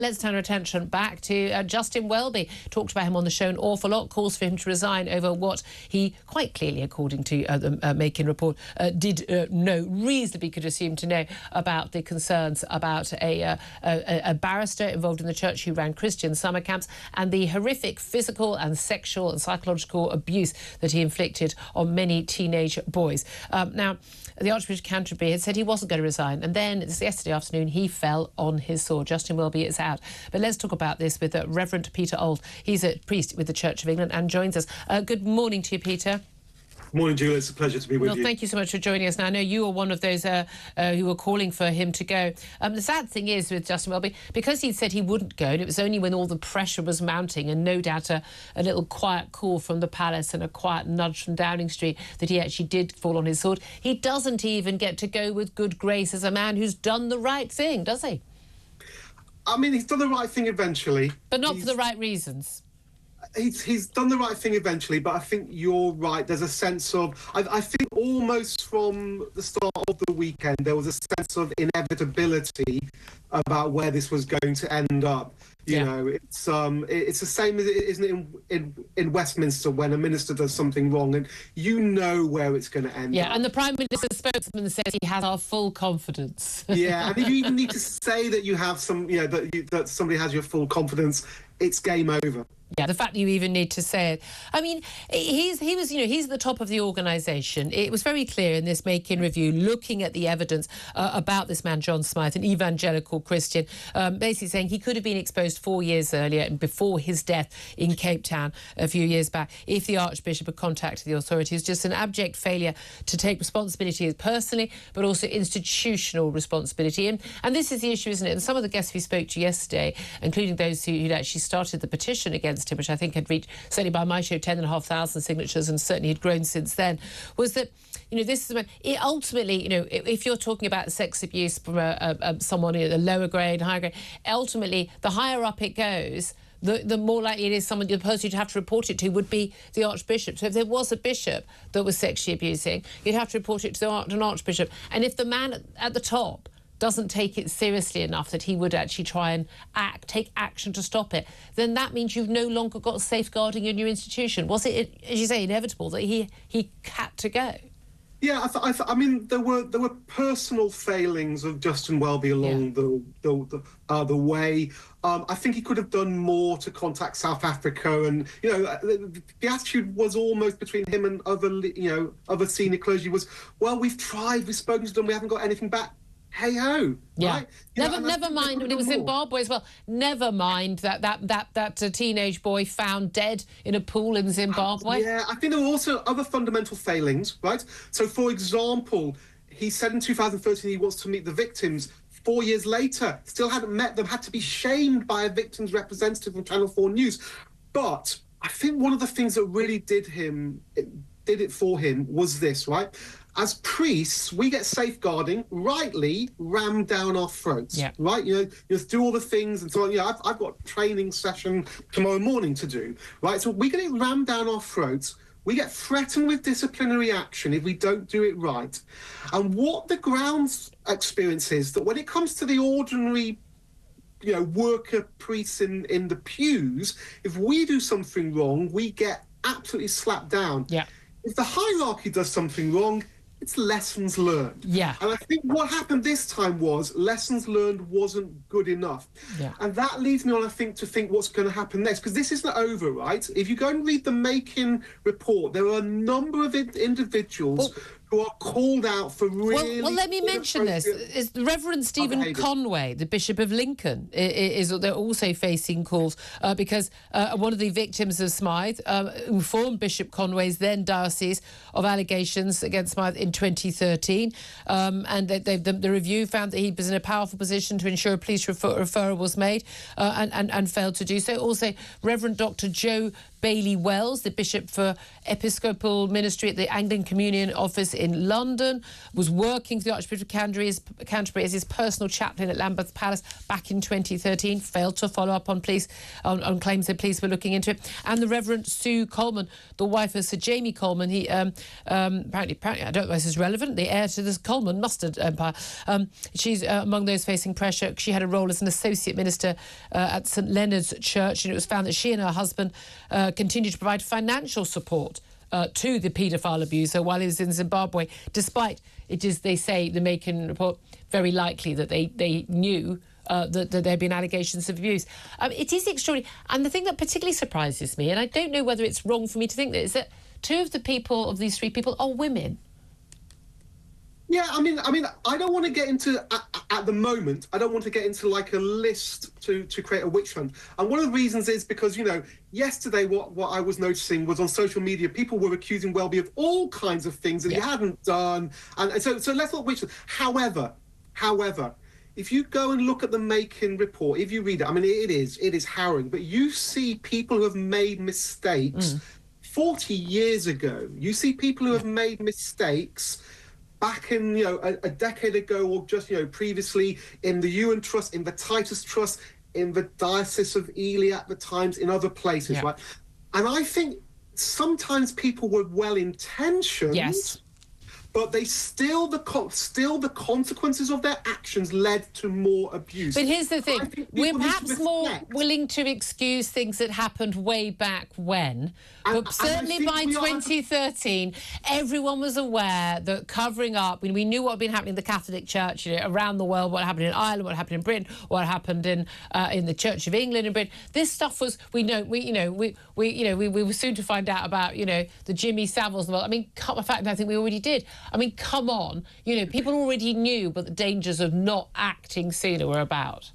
Let's turn our attention back to Justin Welby. Talked about him on the show an awful lot. Calls for him to resign over what he quite clearly, according to the Makin report, did know, reasonably could assume to know about the concerns about a barrister involved in the church who ran Christian summer camps and the horrific physical and sexual and psychological abuse that he inflicted on many teenage boys. Now, the Archbishop of Canterbury had said he wasn't going to resign, and then yesterday afternoon he fell on his sword. Justin Welby is out. But let's talk about this with Reverend Peter Auld. He's a priest with the Church of England and joins us. Good morning to you, Peter. Good morning, Julia. It's a pleasure to be with you. Well, thank you so much for joining us. Now, I know you were one of those who were calling for him to go. The sad thing is with Justin Welby, because he said he wouldn't go, and it was only when all the pressure was mounting and no doubt a little quiet call from the palace and a quiet nudge from Downing Street that he actually did fall on his sword. He doesn't even get to go with good grace as a man who's done the right thing, does he? I mean, he's done the right thing eventually. But not for the right reasons. He's done the right thing eventually, but I think you're right. There's a sense of, I think almost from the start of the weekend, there was a sense of inevitability about where this was going to end up. You know, it's the same as it isn't in Westminster when a minister does something wrong and you know where it's going to end up. Yeah, and the Prime Minister's spokesman says he has our full confidence. Yeah, and if you even need to say that you have some, you know, that somebody has your full confidence, it's game over. Yeah, the fact that you even need to say it. I mean, he's at the top of the organisation. It was very clear in this Makin review, looking at the evidence about this man, John Smyth, an evangelical Christian, basically saying he could have been exposed 4 years earlier and before his death in Cape Town a few years back if the Archbishop had contacted the authorities. Just an abject failure to take responsibility personally, but also institutional responsibility. And this is the issue, isn't it? And some of the guests we spoke to yesterday, including those who'd actually started the petition against him, which I think had reached, certainly by my show, 10,500 signatures and certainly had grown since then, was that, you know, this is when it ultimately, you know, if you're talking about sex abuse from someone at a lower grade, higher grade, ultimately the higher up it goes, the more likely it is the person you'd have to report it to would be the Archbishop. So if there was a bishop that was sexually abusing, you'd have to report it to an Archbishop. And if the man at the top doesn't take it seriously enough that he would actually try and take action to stop it, then that means you've no longer got safeguarding in your institution. Was it, as you say, inevitable that he had to go? Yeah, I mean, there were personal failings of Justin Welby along the way. I think he could have done more to contact South Africa, and you know, the attitude was almost between him and other senior clergy was, well, we've tried, we've spoken to them, we haven't got anything back. Hey ho! Yeah. Right? Never mind when it was Zimbabwe as well. Never mind that teenage boy found dead in a pool in Zimbabwe. Yeah, I think there were also other fundamental failings, right? So, for example, he said in 2013 he wants to meet the victims. 4 years later, still hadn't met them, had to be shamed by a victim's representative from Channel 4 News. But I think one of the things that really did it for him was this, right? As priests, we get safeguarding rightly rammed down our throats, right? You do all the things and so on. I've got a training session tomorrow morning to do, right? So we get it rammed down our throats. We get threatened with disciplinary action if we don't do it right. And what the grounds experience is that when it comes to the ordinary, worker priests in the pews, if we do something wrong, we get absolutely slapped down. Yeah. If the hierarchy does something wrong, it's lessons learned. Yeah. And I think what happened this time was lessons learned wasn't good enough. Yeah. And that leads me on, I think, to think what's going to happen next, because this isn't over, right? If you go and read the Makin report, there are a number of individuals who are called out for really... Well, let me mention this. Is Reverend Stephen Conway, the Bishop of Lincoln, they're also facing calls because one of the victims of Smyth informed Bishop Conway's then diocese of allegations against Smyth in 2013, and the review found that he was in a powerful position to ensure a police referral was made and failed to do so. Also, Reverend Dr. Joe Bailey Wells, the Bishop for Episcopal Ministry at the Anglican Communion Office in London, was working for the Archbishop of Canterbury as his personal chaplain at Lambeth Palace back in 2013, failed to follow up on claims that police were looking into it. And the Reverend Sue Coleman, the wife of Sir Jamie Coleman, he apparently, I don't know if this is relevant, the heir to the Coleman mustard empire. She's among those facing pressure. She had a role as an associate minister at St Leonard's Church, and it was found that she and her husband continued to provide financial support to the paedophile abuser while he was in Zimbabwe, despite it is, they say, the Makin report, very likely that they knew that there had been allegations of abuse. It is extraordinary. And the thing that particularly surprises me, and I don't know whether it's wrong for me to think this, is that two of these three people are women. Yeah, I mean, I don't want to get into, at the moment, I don't want to get into like a list to create a witch hunt. And one of the reasons is because, yesterday what I was noticing was on social media, people were accusing Welby of all kinds of things that he hadn't done. And so let's not witch hunt. However, if you go and look at the Makin report, if you read it, I mean, it is harrowing, but you see people who have made mistakes 40 years ago. You see people who have made mistakes back in, a decade ago, or just, previously in the Ewan Trust, in the Titus Trust, in the Diocese of Ely at the times, in other places, right? And I think sometimes people were well-intentioned, but they still the consequences of their actions led to more abuse. But here's the thing: we're perhaps more willing to excuse things that happened way back when, but certainly by 2013, everyone was aware that covering up. We knew what had been happening in the Catholic Church around the world, what happened in Ireland, what happened in Britain, what happened in the Church of England in Britain. This stuff was we were soon to find out about the Jimmy Saviles of the world. I mean, in fact, I think we already did. I mean, come on. People already knew what the dangers of not acting sooner were about.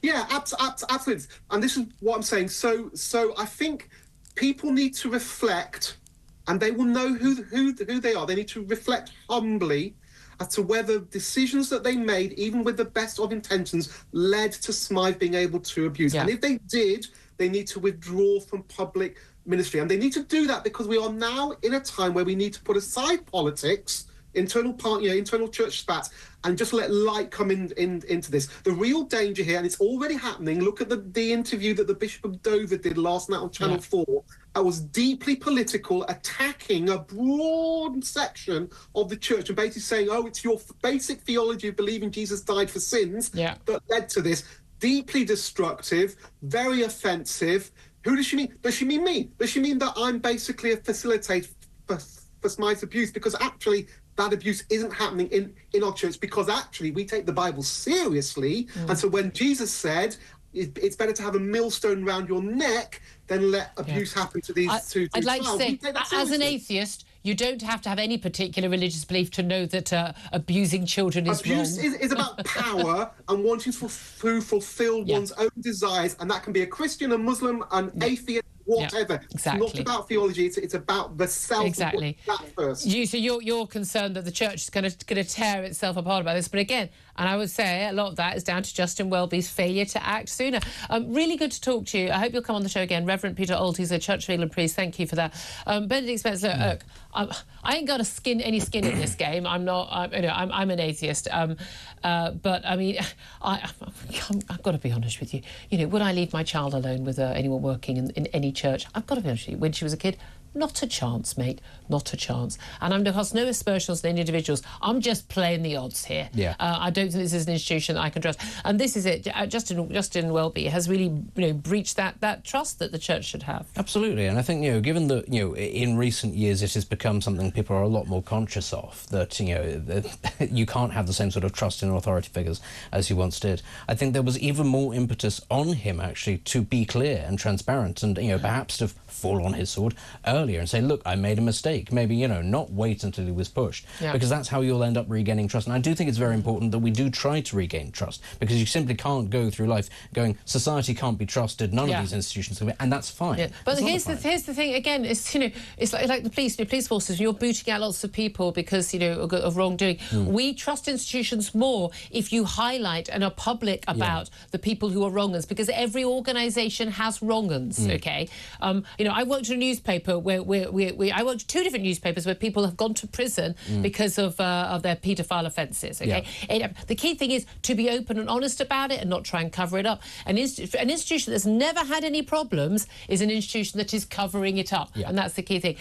Yeah, absolutely. And this is what I'm saying. So I think people need to reflect, and they will know who they are. They need to reflect humbly as to whether decisions that they made, even with the best of intentions, led to Smyth being able to abuse. And if they did, they need to withdraw from public ministry. And they need to do that because we are now in a time where we need to put aside politics, internal church spats, and just let light come into this. The real danger here, and it's already happening, look at the interview that the Bishop of Dover did last night on Channel 4. That was deeply political, attacking a broad section of the church and basically saying, it's your basic theology of believing Jesus died for sins that led to this. Deeply destructive, very offensive. Who does she mean? Does she mean me? Does she mean that I'm basically a facilitator for Smyth's abuse? Because actually that abuse isn't happening in our church, because actually we take the Bible seriously. And so when Jesus said it's better to have a millstone around your neck than let abuse happen to these two I'd like to say, as an seriously. Atheist, you don't have to have any particular religious belief to know that abusing children is wrong. Abuse is about power and wanting to fulfill one's own desires, and that can be a Christian, a Muslim, an atheist, whatever. Exactly. It's not about theology. It's about the self. Exactly. That first. So you're concerned that the church is going to tear itself apart about this, but again, and I would say a lot of that is down to Justin Welby's failure to act sooner. Really good to talk to you. I hope you'll come on the show again. Reverend Peter Ault, he's a Church of England priest. Thank you for that. Benedict Spencer, look, I ain't got any skin in this game. I'm not. I'm an atheist. But I mean, I've got to be honest with you. Would I leave my child alone with anyone working in any church? I've got to be honest with you. When she was a kid, not a chance, mate. Not a chance. And I'm across no aspersions on any individuals. I'm just playing the odds here. I don't think this is an institution that I can trust. And this is it. Justin Welby has really, breached that trust that the church should have. Absolutely. And I think, given that, in recent years it has become something people are a lot more conscious of, that, you can't have the same sort of trust in authority figures as you once did. I think there was even more impetus on him, actually, to be clear and transparent and, perhaps to fall on his sword earlier earlier and say, look, I made a mistake. Maybe, you know, not wait until he was pushed, because that's how you'll end up regaining trust. And I do think it's very important that we do try to regain trust, because you simply can't go through life going, society can't be trusted, none of these institutions can be, and that's fine. But here's the thing again, it's, you know, it's like the police, police forces, you're booting out lots of people because, you know, of wrongdoing. We trust institutions more if you highlight and are public about the people who are wrong-uns, because every organisation has wrong-uns, okay? You know, I worked in a newspaper where I worked 2 different newspapers where people have gone to prison because of their paedophile offences, okay? The key thing is to be open and honest about it and not try and cover it up. An institution that's never had any problems is an institution that is covering it up, and that's the key thing.